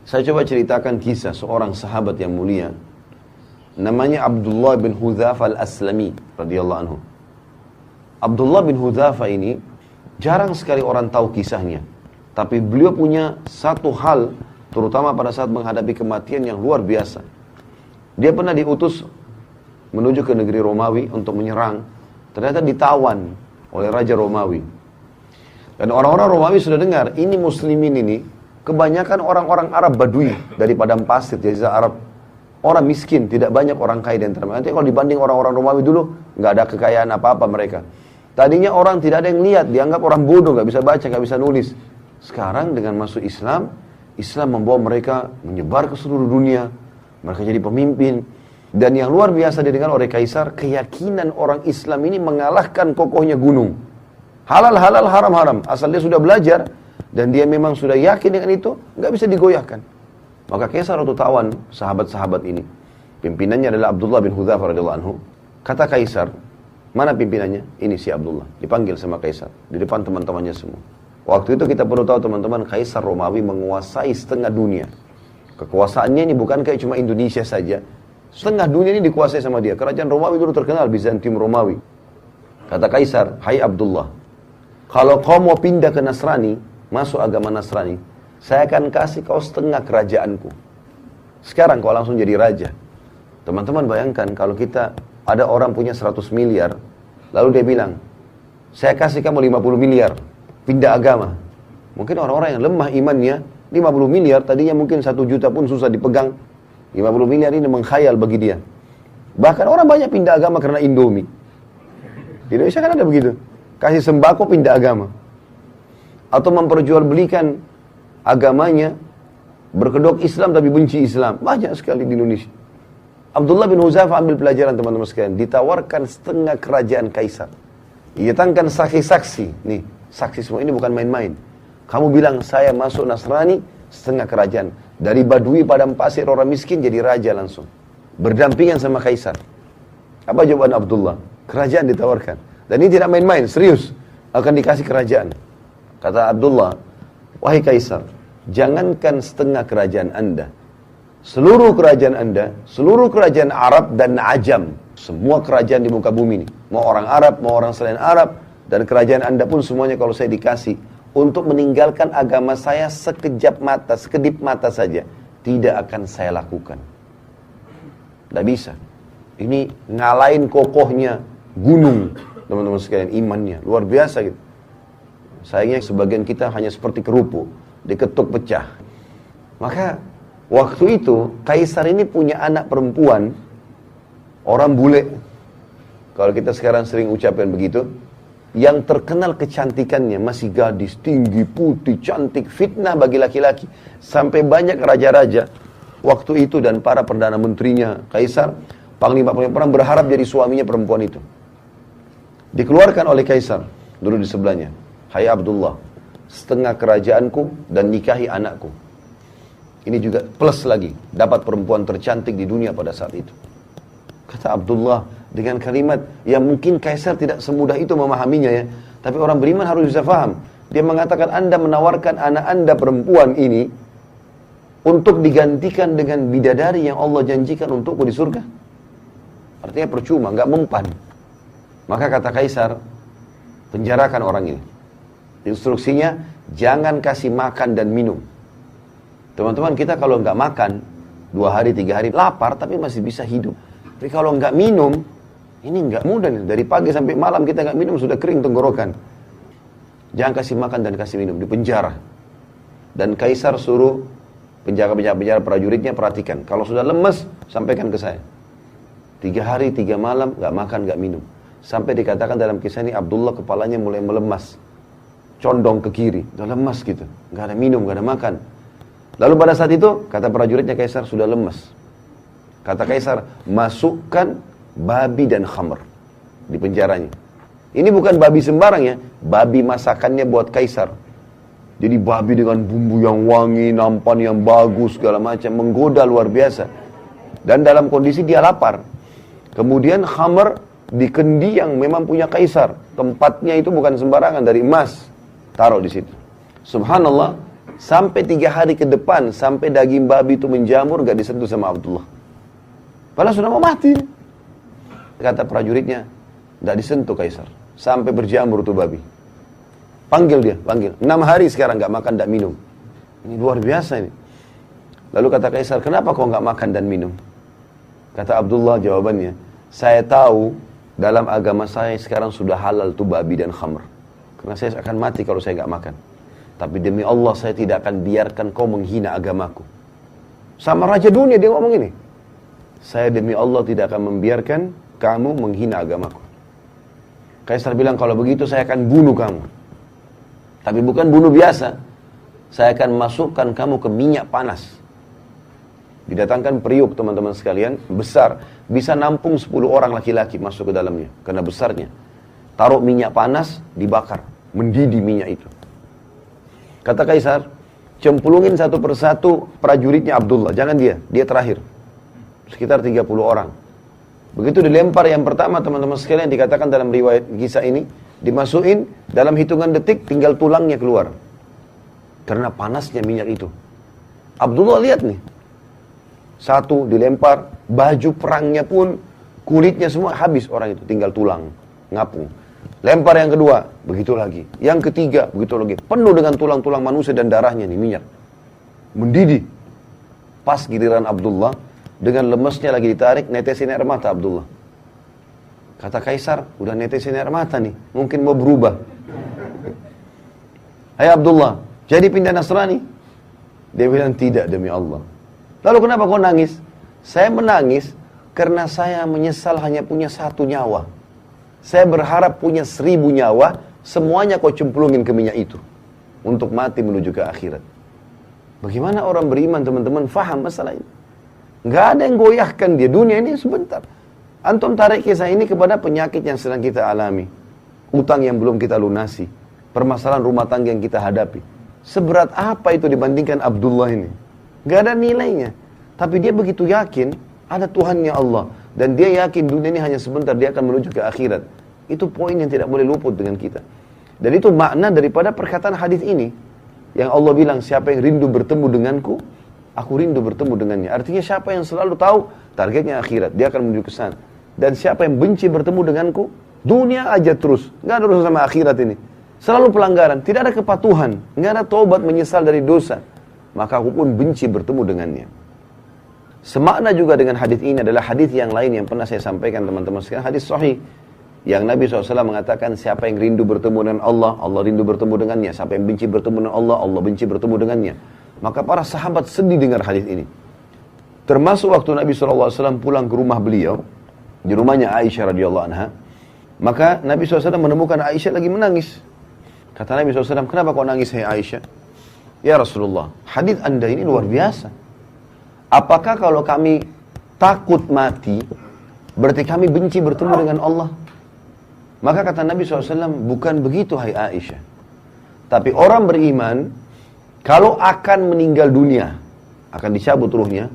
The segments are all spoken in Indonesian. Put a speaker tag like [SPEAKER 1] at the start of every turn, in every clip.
[SPEAKER 1] Saya coba ceritakan kisah seorang sahabat yang mulia. Namanya Abdullah bin Hudzafa al-Aslami radhiyallahu anhu. Abdullah bin Hudzafa ini jarang sekali orang tahu kisahnya. Tapi beliau punya satu hal, terutama pada saat menghadapi kematian, yang luar biasa. Dia pernah diutus menuju ke negeri Romawi untuk menyerang. Ternyata ditawan oleh Raja Romawi. Dan orang-orang Romawi sudah dengar, ini muslimin ini kebanyakan orang-orang Arab Badui dari padang pasir, Jazirah Arab. Orang miskin, tidak banyak orang kaya di antara mereka. Nanti kalau dibanding orang-orang Romawi dulu, nggak ada kekayaan apa-apa mereka. Tadinya orang tidak ada yang lihat, dianggap orang bodoh, nggak bisa baca, nggak bisa nulis. Sekarang dengan masuk Islam, Islam membawa mereka menyebar ke seluruh dunia. Mereka jadi pemimpin. Dan yang luar biasa didengar oleh Kaisar, keyakinan orang Islam ini mengalahkan kokohnya gunung. Halal, haram, haram. Asal dia sudah belajar, dan dia memang sudah yakin dengan itu, nggak bisa digoyahkan. Maka Kaisar waktu tawan sahabat-sahabat ini, pimpinannya adalah Abdullah bin Hudzafa radhiyallahu anhu. Kata Kaisar, mana pimpinannya? Ini si Abdullah. Dipanggil sama Kaisar, di depan teman-temannya semua. Waktu itu kita perlu tahu teman-teman, Kaisar Romawi menguasai setengah dunia. Kekuasaannya ini bukan kayak cuma Indonesia saja. Setengah dunia ini dikuasai sama dia. Kerajaan Romawi dulu terkenal, Bizantium Romawi. Kata Kaisar, hai Abdullah, kalau kau mau pindah ke Nasrani, masuk agama Nasrani, saya akan kasih kau setengah kerajaanku. Sekarang kau langsung jadi raja. Teman-teman bayangkan kalau kita ada orang punya 100 miliar, lalu dia bilang, saya kasih kamu 50 miliar, pindah agama. Mungkin orang-orang yang lemah imannya, 50 miliar tadinya mungkin 1 juta pun susah dipegang. 50 miliar ini mengkhayal bagi dia. Bahkan orang banyak pindah agama karena Indomie. Di Indonesia kan ada begitu. Kasih sembako pindah agama. Atau memperjualbelikan agamanya, berkedok Islam tapi benci Islam. Banyak sekali di Indonesia. Abdullah bin Hudzafa ambil pelajaran teman-teman sekalian. Ditawarkan setengah kerajaan Kaisar. Datangkan saksi-saksi. Nih, saksi semua ini bukan main-main. Kamu bilang saya masuk Nasrani, setengah kerajaan. Dari Badui padang pasir orang miskin jadi raja langsung. Berdampingan sama Kaisar. Apa jawaban Abdullah? Kerajaan ditawarkan. Dan ini tidak main-main, serius. Akan dikasih kerajaan. Kata Abdullah, wahai Kaisar, jangankan setengah kerajaan Anda. Seluruh kerajaan Anda, seluruh kerajaan Arab dan Ajam. Semua kerajaan di muka bumi ini. Mau orang Arab, mau orang selain Arab. Dan kerajaan Anda pun semuanya kalau saya dikasih. Untuk meninggalkan agama saya sekejap mata, sekedip mata saja. Tidak akan saya lakukan. Tidak bisa. Ini ngalahin kokohnya gunung. Teman-teman sekalian, imannya. Luar biasa gitu. Sayangnya sebagian kita hanya seperti kerupuk. Diketuk pecah. Maka waktu itu Kaisar ini punya anak perempuan. Orang bule. Kalau kita sekarang sering ucapkan begitu. Yang terkenal kecantikannya, masih gadis, tinggi, putih, cantik, fitnah bagi laki-laki. Sampai banyak raja-raja waktu itu dan para perdana menterinya Kaisar, panglima perang berharap jadi suaminya perempuan itu. Dikeluarkan oleh Kaisar, dulu di sebelahnya. Hai Abdullah, setengah kerajaanku dan nikahi anakku. Ini juga plus lagi, dapat perempuan tercantik di dunia pada saat itu. Kata Abdullah dengan kalimat yang mungkin Kaisar tidak semudah itu memahaminya ya. Tapi orang beriman harus bisa paham. Dia mengatakan Anda menawarkan anak Anda perempuan ini untuk digantikan dengan bidadari yang Allah janjikan untukku di surga. Artinya percuma, nggak mempan. Maka kata Kaisar, penjarakan orang ini. Instruksinya, jangan kasih makan dan minum. Teman-teman kita kalau nggak makan 2 hari, 3 hari, lapar tapi masih bisa hidup. Tapi kalau nggak minum, ini nggak mudah nih. Dari pagi sampai malam kita nggak minum, sudah kering tenggorokan. Jangan kasih makan dan kasih minum, di penjara. Dan Kaisar suruh penjaga-penjaga prajuritnya perhatikan. Kalau sudah lemes, sampaikan ke saya. 3 hari, 3 malam, nggak makan, nggak minum. Sampai dikatakan dalam kisah ini, Abdullah kepalanya mulai melemas. Condong ke kiri, udah lemas gitu. Nggak ada minum, nggak ada makan. Lalu pada saat itu, kata prajuritnya Kaisar, sudah lemas. Kata Kaisar, masukkan babi dan khamr di penjaranya. Ini bukan babi sembarang ya, babi masakannya buat Kaisar. Jadi babi dengan bumbu yang wangi, nampan yang bagus, segala macam, menggoda luar biasa. Dan dalam kondisi dia lapar. Kemudian khamr di kendi yang memang punya Kaisar. Tempatnya itu bukan sembarangan, dari emas. Taruh di situ. Subhanallah, Sampai 3 hari ke depan, sampai daging babi itu menjamur, gak disentuh sama Abdullah. Padahal sudah mau mati. Kata prajuritnya, gak disentuh Kaisar. Sampai berjamur tuh babi. Panggil dia, panggil. 6 hari sekarang gak makan, gak minum. Ini luar biasa ini. Lalu kata Kaisar, kenapa kau gak makan dan minum? Kata Abdullah jawabannya, saya tahu dalam agama saya sekarang sudah halal tuh babi dan khamr. Karena saya akan mati kalau saya gak makan. Tapi demi Allah saya tidak akan biarkan kau menghina agamaku. Sama raja dunia dia ngomong ini. Saya demi Allah tidak akan membiarkan kamu menghina agamaku. Kaisar bilang kalau begitu saya akan bunuh kamu. Tapi bukan bunuh biasa. Saya akan masukkan kamu ke minyak panas. Didatangkan periuk teman-teman sekalian. Besar. Bisa nampung 10 orang laki-laki masuk ke dalamnya. Karena besarnya. Taruh minyak panas, dibakar. Mendidih minyak itu. Kata Kaisar, cemplungin satu persatu prajuritnya Abdullah. Jangan dia terakhir. Sekitar 30 orang. Begitu dilempar yang pertama teman-teman sekalian, dikatakan dalam riwayat kisah ini, dimasukin dalam hitungan detik tinggal tulangnya keluar. Karena panasnya minyak itu. Abdullah lihat nih. Satu dilempar, baju perangnya pun, kulitnya semua habis orang itu. Tinggal tulang, ngapung. Lempar yang kedua, begitu lagi. Yang ketiga, begitu lagi. Penuh dengan tulang-tulang manusia dan darahnya nih, minyak. Mendidih. Pas giliran Abdullah, dengan lemesnya lagi ditarik, netesin air mata Abdullah. Kata Kaisar, udah netesin air mata nih, mungkin mau berubah. Hai Abdullah, jadi pindah Nasrani? Dia bilang, tidak demi Allah. Lalu kenapa kau nangis? Saya menangis karena saya menyesal hanya punya 1 nyawa. Saya berharap punya 1000 nyawa, semuanya kau cemplungin ke minyak itu. Untuk mati menuju ke akhirat. Bagaimana orang beriman teman-teman faham masalah ini? Nggak ada yang goyahkan dia, dunia ini sebentar. Antum tarik kisah ini kepada penyakit yang sedang kita alami. Utang yang belum kita lunasi. Permasalahan rumah tangga yang kita hadapi. Seberat apa itu dibandingkan Abdullah ini? Nggak ada nilainya. Tapi dia begitu yakin, ada Tuhannya Allah. Dan dia yakin dunia ini hanya sebentar, dia akan menuju ke akhirat. Itu poin yang tidak boleh luput dengan kita. Dan itu makna daripada perkataan hadis ini. Yang Allah bilang, siapa yang rindu bertemu denganku, aku rindu bertemu dengannya. Artinya siapa yang selalu tahu, targetnya akhirat, dia akan menuju ke sana. Dan siapa yang benci bertemu denganku, dunia aja terus. Nggak ada urusan sama akhirat ini. Selalu pelanggaran, tidak ada kepatuhan, nggak ada taubat menyesal dari dosa. Maka aku pun benci bertemu dengannya. Semakna juga dengan hadis ini adalah hadis yang lain yang pernah saya sampaikan teman-teman sekalian, hadis sahih yang Nabi SAW mengatakan siapa yang rindu bertemu dengan Allah, Allah rindu bertemu dengannya. Siapa yang benci bertemu dengan Allah, Allah benci bertemu dengannya. Maka para sahabat sedih dengar hadis ini. Termasuk waktu Nabi SAW pulang ke rumah beliau, di rumahnya Aisyah radhiyallahu anha, maka Nabi SAW menemukan Aisyah lagi menangis. Kata Nabi SAW, kenapa kau nangis hai Aisyah? Ya Rasulullah, hadis anda ini luar biasa. Apakah kalau kami takut mati, berarti kami benci bertemu dengan Allah? Maka kata Nabi SAW, bukan begitu hai Aisyah. Tapi orang beriman, kalau akan meninggal dunia, akan dicabut ruhnya,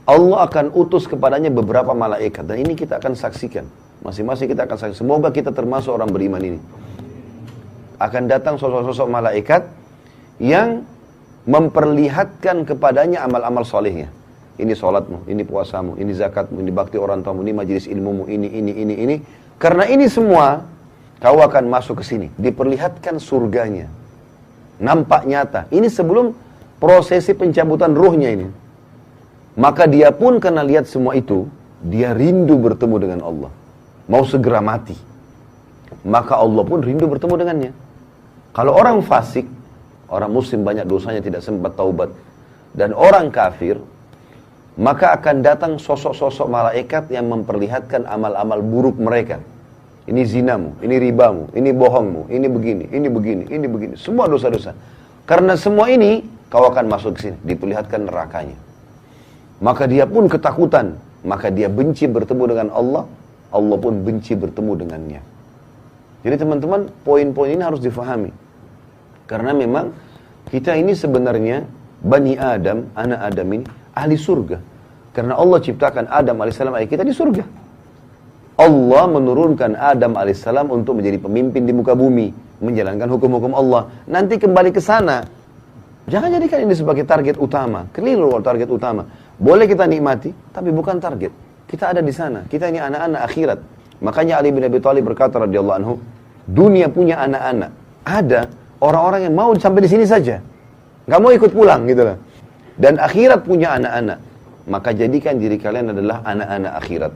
[SPEAKER 1] Allah akan utus kepadanya beberapa malaikat. Dan ini kita akan saksikan. Masing-masing kita akan saksikan. Semoga kita termasuk orang beriman ini. Akan datang sosok-sosok malaikat yang memperlihatkan kepadanya amal-amal solehnya. Ini sholatmu, ini puasamu, ini zakatmu, ini bakti orang tuamu, ini majelis ilmumu, ini. Karena ini semua, kau akan masuk ke sini. Diperlihatkan surganya. Nampak nyata. Ini sebelum prosesi pencabutan ruhnya ini. Maka dia pun karena lihat semua itu, dia rindu bertemu dengan Allah. Mau segera mati. Maka Allah pun rindu bertemu dengannya. Kalau orang fasik, orang muslim banyak dosanya tidak sempat taubat. Dan orang kafir, maka akan datang sosok-sosok malaikat yang memperlihatkan amal-amal buruk mereka. Ini zinamu, ini ribamu, ini bohongmu, ini begini, ini begini, ini begini. Semua dosa-dosa. Karena semua ini, kau akan masuk ke sini. Diperlihatkan nerakanya. Maka dia pun ketakutan. Maka dia benci bertemu dengan Allah. Allah pun benci bertemu dengannya. Jadi teman-teman, poin-poin ini harus difahami. Karena memang kita ini sebenarnya Bani Adam, anak Adam ini ahli surga. Karena Allah ciptakan Adam alaihissalam ayah kita di surga. Allah menurunkan Adam alaihissalam untuk menjadi pemimpin di muka bumi, menjalankan hukum-hukum Allah. Nanti kembali ke sana. Jangan jadikan ini sebagai target utama. Keliru target utama. Boleh kita nikmati, tapi bukan target. Kita ada di sana. Kita ini anak-anak akhirat. Makanya Ali bin Abi Thalib berkata radhiyallahu anhu, dunia punya anak-anak. Ada orang-orang yang mau sampai di sini saja. Gak mau ikut pulang gitu lah. Dan akhirat punya anak-anak. Maka jadikan diri kalian adalah anak-anak akhirat.